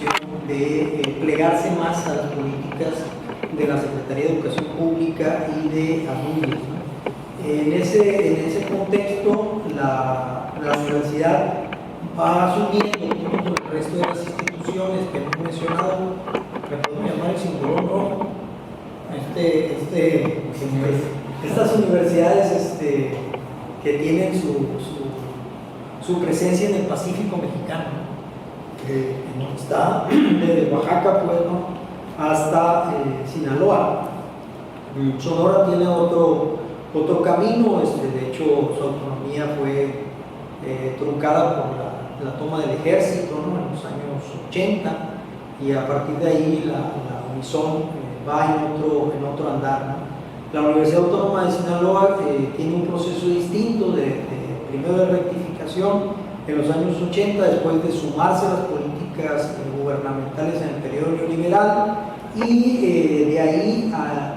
decisión de plegarse más a las políticas de la Secretaría de Educación Pública y de ADUYES, ¿no? En ese contexto, la universidad va asumiendo junto con el resto de las instituciones que hemos mencionado, que podemos llamar el cinturón rojo, estas universidades que tienen su presencia en el Pacífico mexicano, que está desde Oaxaca, pues, ¿no?, hasta Sinaloa. Sonora tiene otro camino, de hecho su autonomía fue truncada por la toma del ejército, ¿no?, en los años 80, y a partir de ahí la Unison va en otro andar, ¿no? La Universidad Autónoma de Sinaloa tiene un proceso distinto primero de rectificación en los años 80, después de sumarse a las políticas gubernamentales en el periodo neoliberal, y de ahí a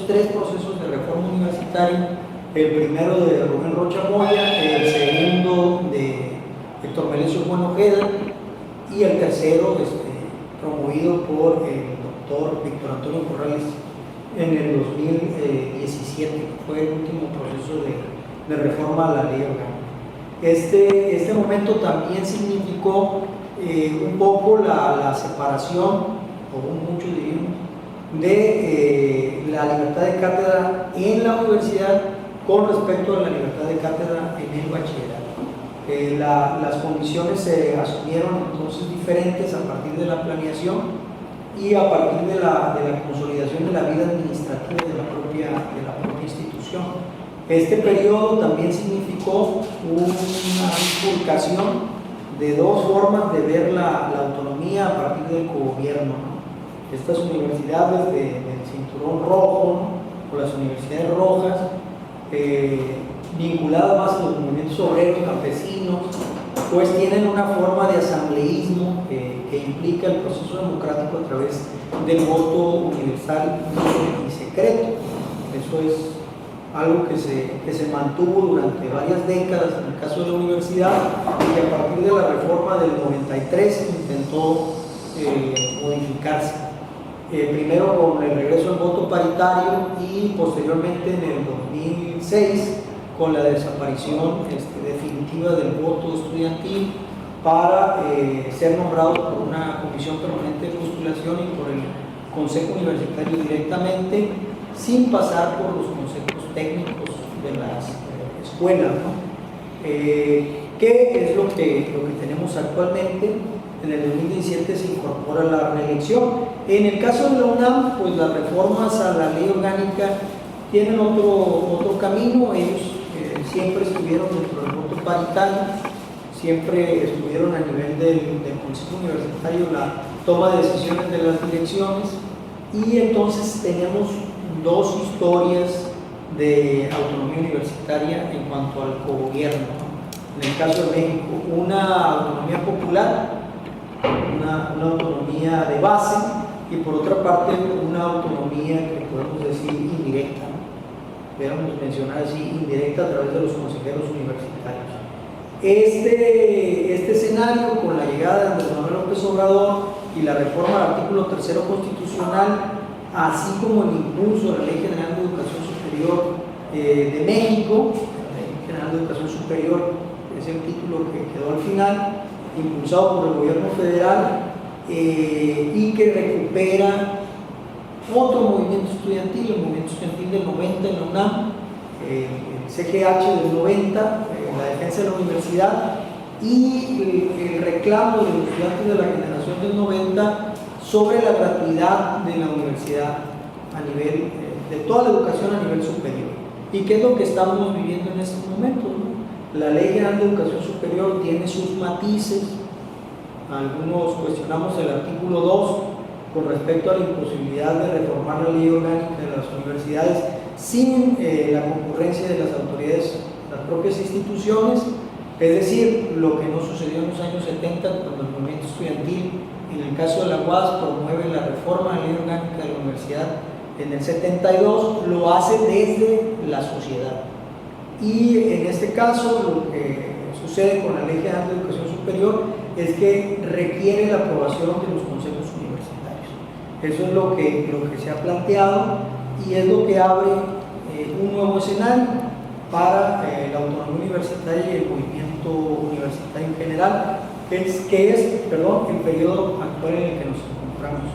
tres procesos de reforma universitaria: el primero de Rubén Rocha Moya, el segundo de Héctor Melesio Bueno Ojeda, y el tercero promovido por el doctor Víctor Antonio Corrales en el 2017, que fue el último proceso de reforma a la ley orgánica. Este momento también significó un poco la separación, o mucho diríamos, de la libertad de cátedra en la universidad con respecto a la libertad de cátedra en el bachillerato. Las condiciones se asumieron entonces diferentes a partir de la planeación y a partir de la consolidación de la vida administrativa de la propia institución. Este periodo también significó una bifurcación de dos formas de ver la autonomía a partir del cogobierno, ¿no? Estas universidades del cinturón rojo, ¿no?, o las universidades rojas, vinculadas más a los movimientos obreros, campesinos, pues tienen una forma de asambleísmo que implica el proceso democrático a través del voto universal y secreto. Eso es algo que se mantuvo durante varias décadas en el caso de la universidad, y a partir de la reforma del 93 intentó modificarse. Primero con el regreso al voto paritario y posteriormente en el 2006 con la desaparición definitiva del voto estudiantil para ser nombrado por una comisión permanente de postulación y por el Consejo Universitario directamente, sin pasar por los consejos técnicos de las escuelas, ¿no? ¿Qué es lo que tenemos actualmente? En el 2017 se incorpora la reelección. En el caso de la UNAM, pues las reformas a la ley orgánica tienen otro camino. Ellos siempre estuvieron dentro del voto paritario, siempre estuvieron a nivel del Consejo Universitario la toma de decisiones de las direcciones, y entonces tenemos dos historias de autonomía universitaria en cuanto al cogobierno, ¿no? En el caso de México, una autonomía popular, una autonomía de base, y por otra parte una autonomía que podemos decir indirecta, ¿no? Podríamos mencionar así, indirecta a través de los consejeros universitarios. Este escenario, con la llegada de Andrés Manuel López Obrador y la reforma del artículo 3 constitucional, así como el impulso de la Ley General de Educación Superior de México, la Ley General de Educación Superior es el título que quedó al final, impulsado por el gobierno federal, y que recupera otro movimiento estudiantil, el movimiento estudiantil del 90 en la UNAM, el CGH del 90, la defensa de la universidad, y el reclamo de los estudiantes de la generación del 90 sobre la gratuidad de la universidad a nivel, de toda la educación a nivel superior. ¿Y qué es lo que estamos viviendo en estos momentos, ¿no? La Ley General de Educación Superior tiene sus matices. Algunos cuestionamos el artículo 2 con respecto a la imposibilidad de reformar la ley orgánica de las universidades sin la concurrencia de las autoridades, las propias instituciones, es decir, lo que no sucedió en los años 70 cuando el movimiento estudiantil, en el caso de la UAS, promueve la reforma de la ley orgánica de la universidad en el 72, lo hace desde la sociedad. Y en este caso, lo que sucede con la Ley General de Educación Superior es que requiere la aprobación de los consejos universitarios. Eso es lo que se ha planteado y es lo que abre un nuevo escenario para la autonomía universitaria y el movimiento universitario en general, que es el periodo actual en el que nos encontramos.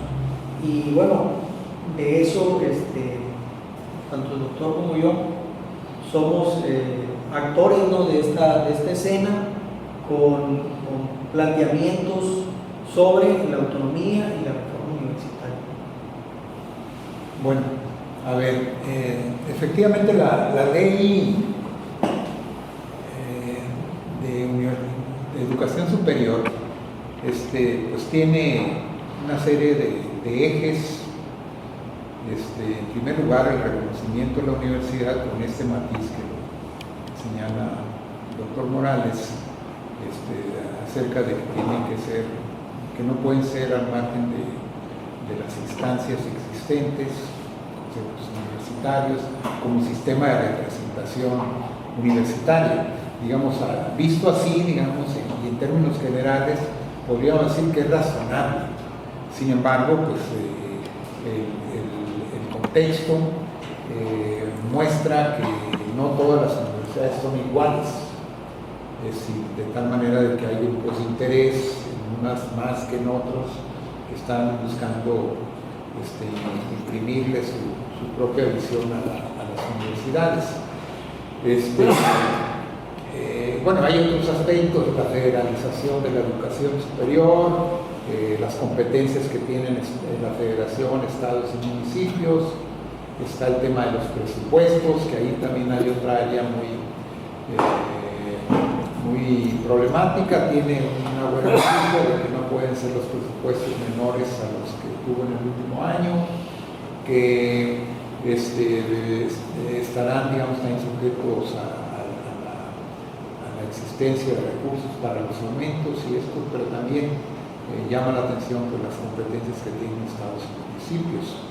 Y bueno, de eso, tanto el doctor como yo somos actores, ¿no?, de esta escena con planteamientos sobre la autonomía y la reforma universitaria. Bueno, a ver, efectivamente la ley de educación superior pues tiene una serie de ejes. En primer lugar, el reconocimiento de la universidad con este matiz que señala el doctor Morales acerca de que no pueden ser al margen de las instancias existentes, consejos universitarios, como sistema de representación universitaria. Digamos, visto así, digamos, y en términos generales, podríamos decir que es razonable. Sin embargo, pues el contexto muestra que no todas las universidades son iguales, es decir, de tal manera de que hay grupos de interés, unas más que en otros, que están buscando imprimirle su propia visión a las universidades. Bueno, hay otros aspectos, la federalización de la educación superior, las competencias que tienen la federación, estados y municipios, está el tema de los presupuestos, que ahí también hay otra área muy problemática. Tiene una buena noticia de que no pueden ser los presupuestos menores a los que tuvo en el último año, que estarán, digamos, también sujetos a la existencia de recursos para los aumentos y esto, pero también llama la atención por las competencias que tienen estados y municipios.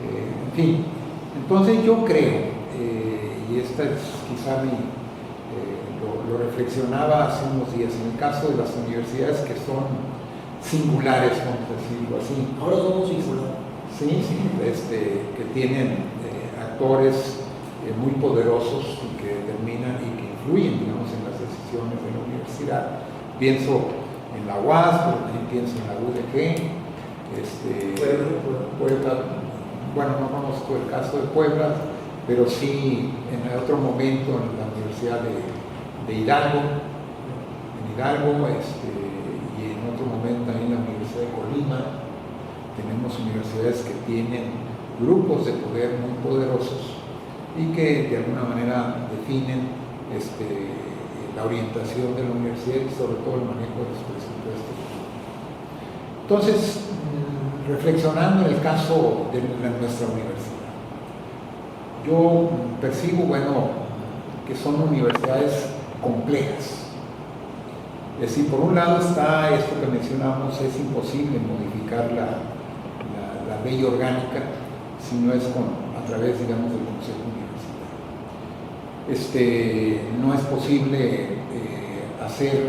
En fin, entonces yo creo, y esta es quizá lo reflexionaba hace unos días, en el caso de las universidades que son singulares, vamos a decirlo así. Ahora somos singulares. Sí, que tienen actores muy poderosos y que determinan y que influyen, digamos, en las decisiones de la universidad. Pienso en la UAS, pero también pienso en la UDG, Puebla. Bueno, no conozco el caso de Puebla, pero sí en otro momento en la Universidad de Hidalgo, y en otro momento también en la Universidad de Colima. Tenemos universidades que tienen grupos de poder muy poderosos y que de alguna manera definen la orientación de la universidad y sobre todo el manejo de los presupuestos. Entonces, reflexionando en el caso de nuestra universidad, yo percibo, que son universidades complejas. Es decir, por un lado está esto que mencionamos, es imposible modificar la ley orgánica si no es a través, digamos, del Consejo Universitario. No es posible hacer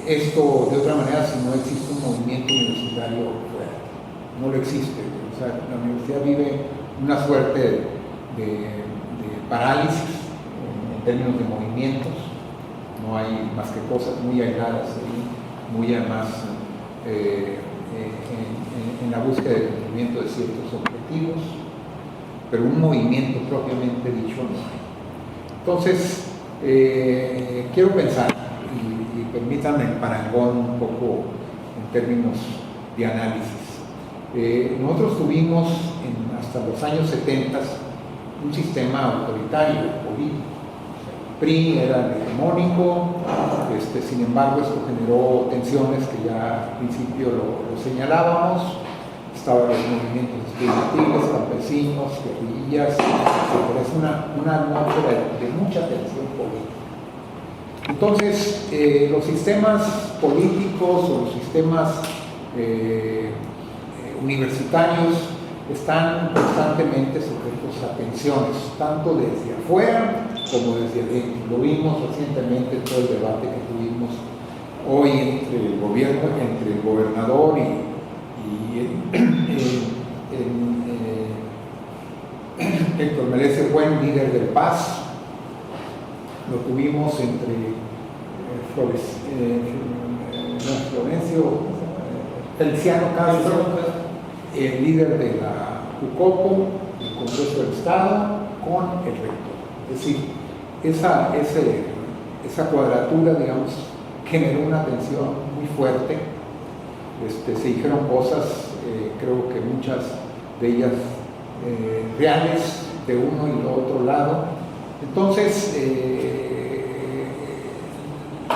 esto de otra manera si no existe un movimiento universitario fuerte. No lo existe. O sea, la universidad vive una suerte de parálisis en términos de movimientos. No hay más que cosas muy aisladas ahí, muy además en la búsqueda del cumplimiento de ciertos objetivos, pero un movimiento propiamente dicho no hay. Entonces, quiero pensar, y permítanme el parangón un poco en términos de análisis. Nosotros tuvimos hasta los años 70 un sistema autoritario, político. PRI era el hegemónico, sin embargo esto generó tensiones que ya al principio lo señalábamos. Estaban los movimientos estudiantiles, campesinos, guerrillas, etc. Es una atmósfera de mucha tensión política. Entonces, los sistemas políticos o los sistemas universitarios están constantemente sujetos a tensiones, tanto desde afuera como desde adentro. Lo vimos recientemente en todo el debate que tuvimos hoy entre el gobierno, entre el gobernador y el que merece buen líder del Paz. Lo tuvimos entre Feliciano Castro, el líder de la Jucopo, el Congreso del Estado, con el rector. Es decir, esa cuadratura, digamos, generó una tensión muy fuerte. Se dijeron cosas, creo que muchas de ellas reales, de uno y del otro lado. Entonces,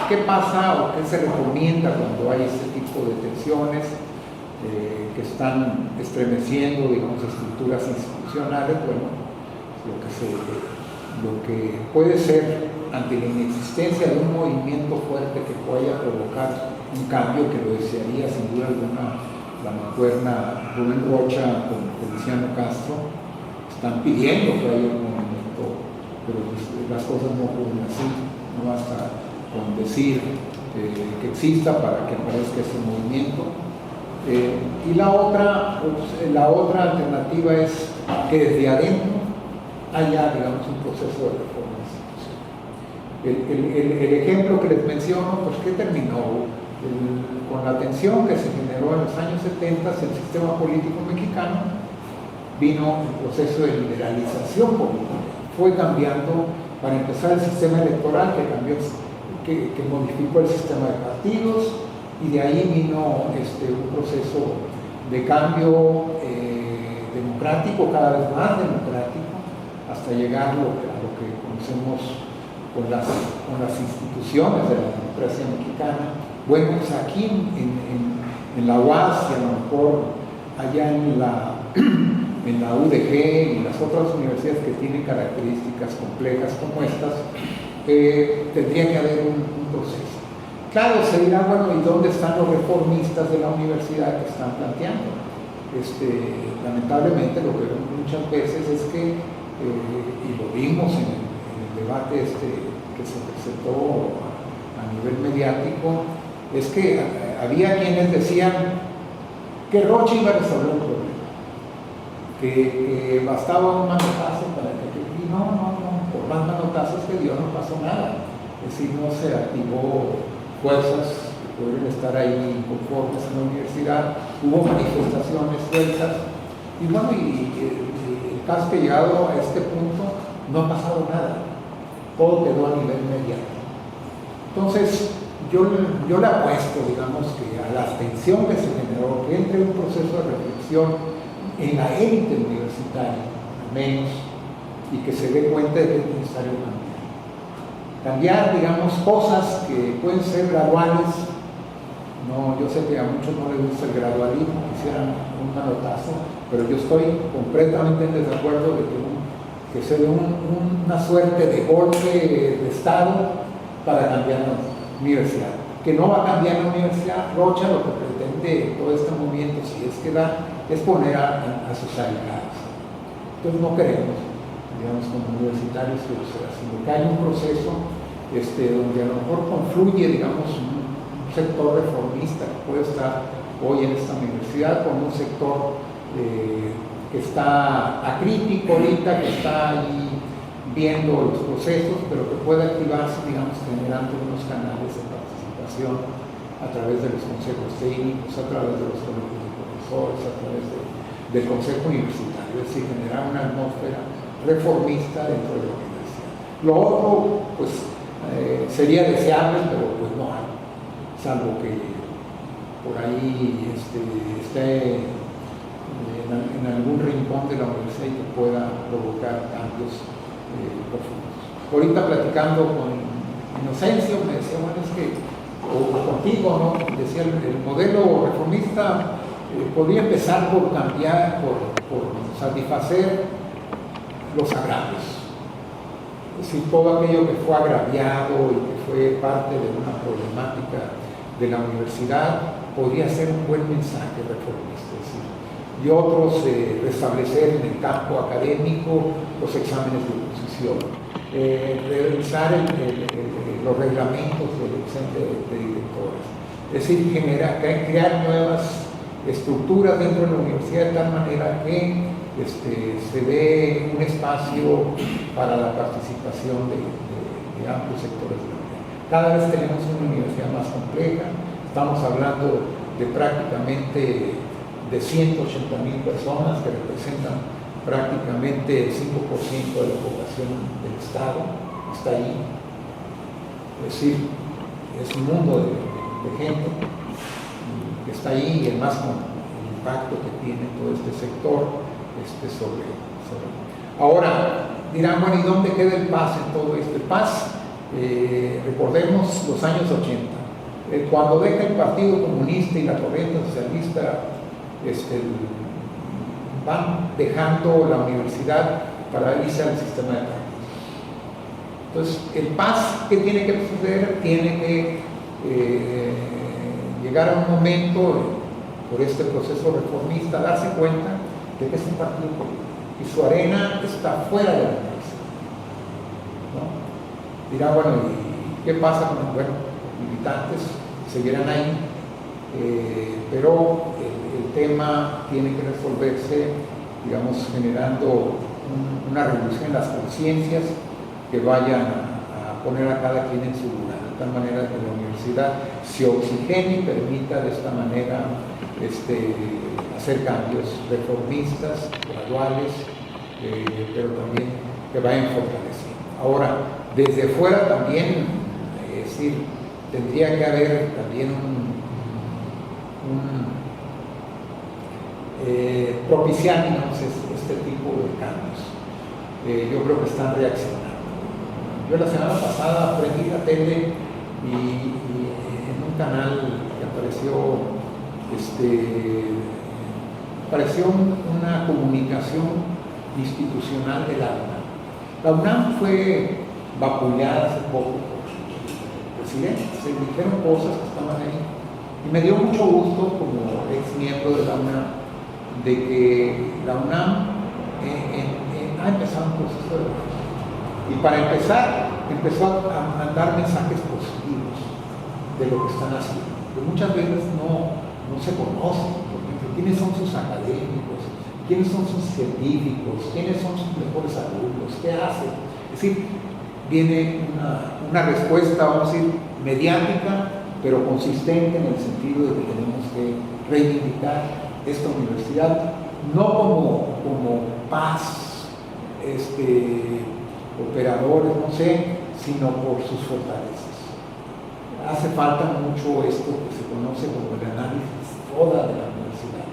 ¿qué pasa o qué se recomienda cuando hay este tipo de tensiones que están estremeciendo, digamos, estructuras institucionales? Bueno, lo que puede ser ante la inexistencia de un movimiento fuerte que pueda provocar un cambio, que lo desearía sin duda alguna la mancuerna Rubén Rocha con Feliciano Castro, están pidiendo que haya un movimiento, pero pues las cosas no ocurren así, no basta con decir que exista para que aparezca ese movimiento. Y la otra alternativa es que desde adentro haya, digamos, un proceso de reforma institucional. El ejemplo que les menciono, pues ¿qué terminó? Con la tensión que se generó en los años 70 el sistema político mexicano, vino el proceso de liberalización política. Fue cambiando, para empezar, el sistema electoral que modificó el sistema de partidos, y de ahí vino un proceso de cambio democrático, cada vez más democrático, hasta llegar a lo que conocemos con las instituciones de la democracia mexicana. Bueno, pues aquí en la UAS y a lo mejor allá en la UDG y las otras universidades que tienen características complejas como estas, tendría que haber un proceso. Claro, se dirá, bueno, ¿y dónde están los reformistas de la universidad que están planteando? Lamentablemente lo que vemos muchas veces es que, y lo vimos en el debate que se presentó a nivel mediático, es que había quienes decían que Rocha iba a resolver el problema, que bastaba un manotazo para que... Y no, por más manotazos que dio no pasó nada. Es decir, no se activó fuerzas que pudieran estar ahí inconformes en la universidad, hubo manifestaciones sueltas, y bueno, el caso que llegado a este punto no ha pasado nada, todo quedó a nivel mediático. Entonces, yo le apuesto, digamos, que a la abstención que se generó, que entre un proceso de reflexión en la élite universitaria, al menos, y que se dé cuenta de que es necesario cambiar, digamos, cosas que pueden ser graduales. No, yo sé que a muchos no les gusta el gradualismo, quisieran un manotazo, pero yo estoy completamente en desacuerdo de que se dé una suerte de golpe de Estado para cambiar la universidad. Que no va a cambiar la universidad. Rocha lo que pretende todo este movimiento, si es que da, es poner a sus aliados. Entonces no queremos, digamos, como universitarios, sino que hay un proceso donde a lo mejor confluye, digamos, un sector reformista que puede estar hoy en esta universidad con un sector que está acrítico ahorita, que está ahí viendo los procesos, pero que puede activarse, digamos, generando unos canales de participación a través de los consejos técnicos, a través de los colegios de profesores, a través del consejo universitario, es decir, generar una atmósfera reformista dentro de la universidad. Lo otro, pues, sería deseable, pero pues no hay, salvo que por ahí esté en algún rincón de la universidad y que pueda provocar cambios profundos. Ahorita platicando con Inocencio me decía, bueno, es que, o contigo, ¿no? Decía, el modelo reformista podría empezar por cambiar, por satisfacer los agravios. Es decir, todo aquello que fue agraviado y que fue parte de una problemática de la universidad podría ser un buen mensaje reformista. Es decir, y otros restablecer en el campo académico los exámenes de oposición. revisar los reglamentos de elección de directores. Es decir, crear nuevas estructuras dentro de la universidad de tal manera que se dé un espacio para la participación de amplios sectores de la universidad. Cada vez tenemos una universidad más compleja, estamos hablando de prácticamente de 180,000 personas que representan prácticamente el 5% de la población del Estado, está ahí. Es decir, es un mundo de gente que está ahí, y además con el impacto que tiene todo este sector sobre. Ahora, dirán, bueno, ¿y dónde queda el PAS en todo esto? El PAS, recordemos los años 80, cuando deja el Partido Comunista y la corriente socialista, van dejando la universidad para irse al sistema de partidos. Entonces, el PAS, ¿qué tiene que suceder? Tiene que llegar a un momento, por este proceso reformista, darse cuenta de que es un partido político y su arena está fuera de la universidad, ¿no? Dirá, bueno, ¿y qué pasa con los militantes? Seguirán ahí, pero el tema tiene que resolverse, digamos, generando una revolución en las conciencias que vayan a poner a cada quien en su lugar, de tal manera que la universidad se oxigene y permita de esta manera hacer cambios reformistas, graduales, pero también que vayan fortaleciendo. Ahora, desde fuera también, es decir, tendría que haber también propiciar, digamos, este tipo de cambios. Yo creo que están reaccionando. Yo la semana pasada aprendí la tele y en un canal que apareció una comunicación institucional de la UNAM. La UNAM fue vapuleada hace poco por el presidente, se dijeron cosas que estaban ahí. Y me dio mucho gusto, como ex miembro de la UNAM, de que la UNAM ha empezado un proceso de reforma. Y para empezar, empezó a dar mensajes positivos de lo que están haciendo. Que muchas veces no se conocen, porque quiénes son sus académicos, quiénes son sus científicos, quiénes son sus mejores alumnos, qué hacen. Es decir, viene una respuesta, vamos a decir, mediática, pero consistente en el sentido de que tenemos que reivindicar esta universidad, no como paz, operadores, no sé, sino por sus fortalezas. Hace falta mucho esto que se conoce como el análisis FODA de la universidad: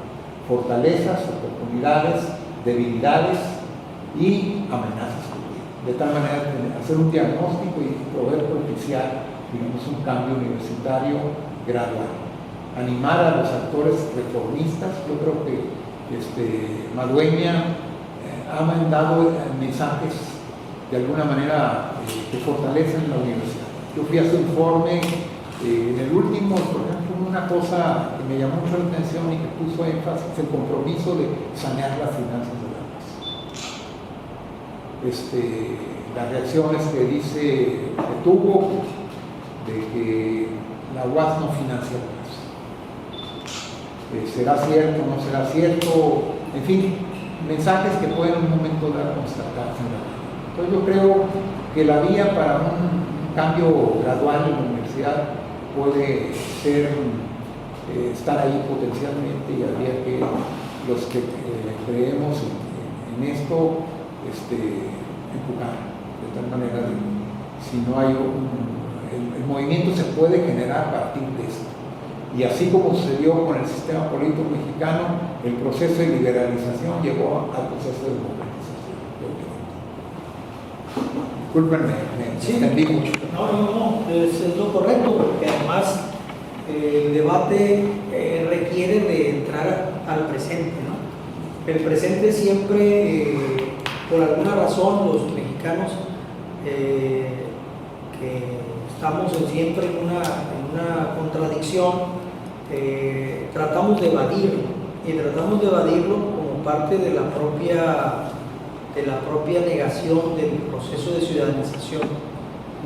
fortalezas, oportunidades, debilidades y amenazas, de tal manera que hacer un diagnóstico y poder propiciar, digamos, un cambio universitario gradual. Animar a los actores reformistas. Yo creo que Madueña ha mandado mensajes de alguna manera que fortalecen la universidad. Yo fui a su informe, en el último, por ejemplo, una cosa que me llamó mucho la atención y que puso énfasis: el compromiso de sanear las finanzas de la UAS. Las reacciones que dice que tuvo de que la UAS no financia la UAS. ¿Será cierto o no será cierto? En fin, mensajes que pueden en un momento dar constatarse en la vida. Entonces yo creo que la vía para un cambio gradual en la universidad puede ser estar ahí potencialmente, y habría que los que creemos en esto empujar de tal manera de, si no hay el movimiento se puede generar a partir de esto. Y así como sucedió con el sistema político mexicano, el proceso de liberalización llevó al proceso de democratización. Discúlpenme, me extendí mucho. No, es lo correcto, porque además el debate requiere de entrar al presente, ¿no? El presente siempre, por alguna razón, los mexicanos que estamos siempre en una contradicción, tratamos de evadirlo, y tratamos de evadirlo como parte de la propia de la propia negación del proceso de ciudadanización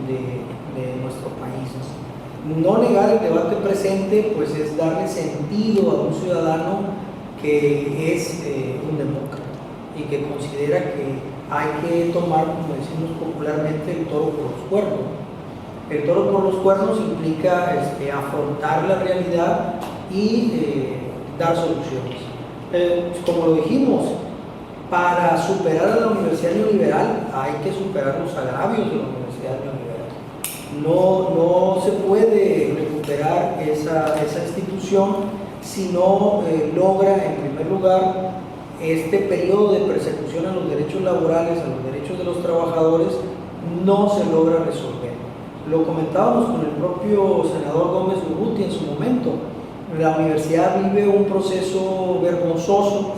de nuestro país, ¿no? No negar el debate presente, pues es darle sentido a un ciudadano que es un demócrata y que considera que hay que tomar, como decimos popularmente, el toro por los cuernos. El toro por los cuernos implica afrontar la realidad y dar soluciones. Como lo dijimos, para superar a la universidad neoliberal hay que superar los agravios de la universidad neoliberal. No se puede recuperar esa institución si no logra, en primer lugar, este periodo de persecución a los derechos laborales, a los derechos de los trabajadores, no se logra resolver. Lo comentábamos con el propio senador Gómez Urrutia en su momento. La universidad vive un proceso vergonzoso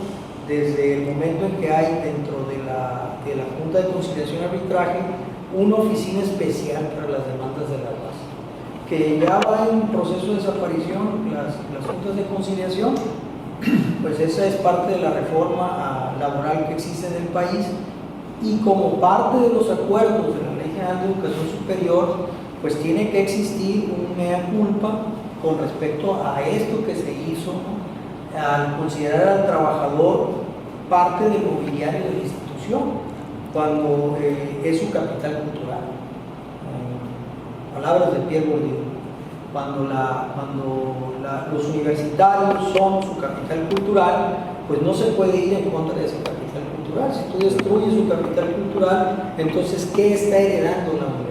desde el momento en que hay dentro de la Junta de Conciliación y Arbitraje una oficina especial para las demandas de la base, que ya va en proceso de desaparición las juntas de conciliación. Pues esa es parte de la reforma laboral que existe en el país, y como parte de los acuerdos de la Ley General de Educación Superior, pues tiene que existir un mea culpa con respecto a esto que se hizo, ¿no? Al considerar al trabajador parte del mobiliario de la institución, cuando es su capital cultural. Palabras de Pierre Bourdieu. Cuando los universitarios son su capital cultural, pues no se puede ir en contra de ese capital cultural. Si tú destruyes su capital cultural, entonces ¿qué está heredando la universidad?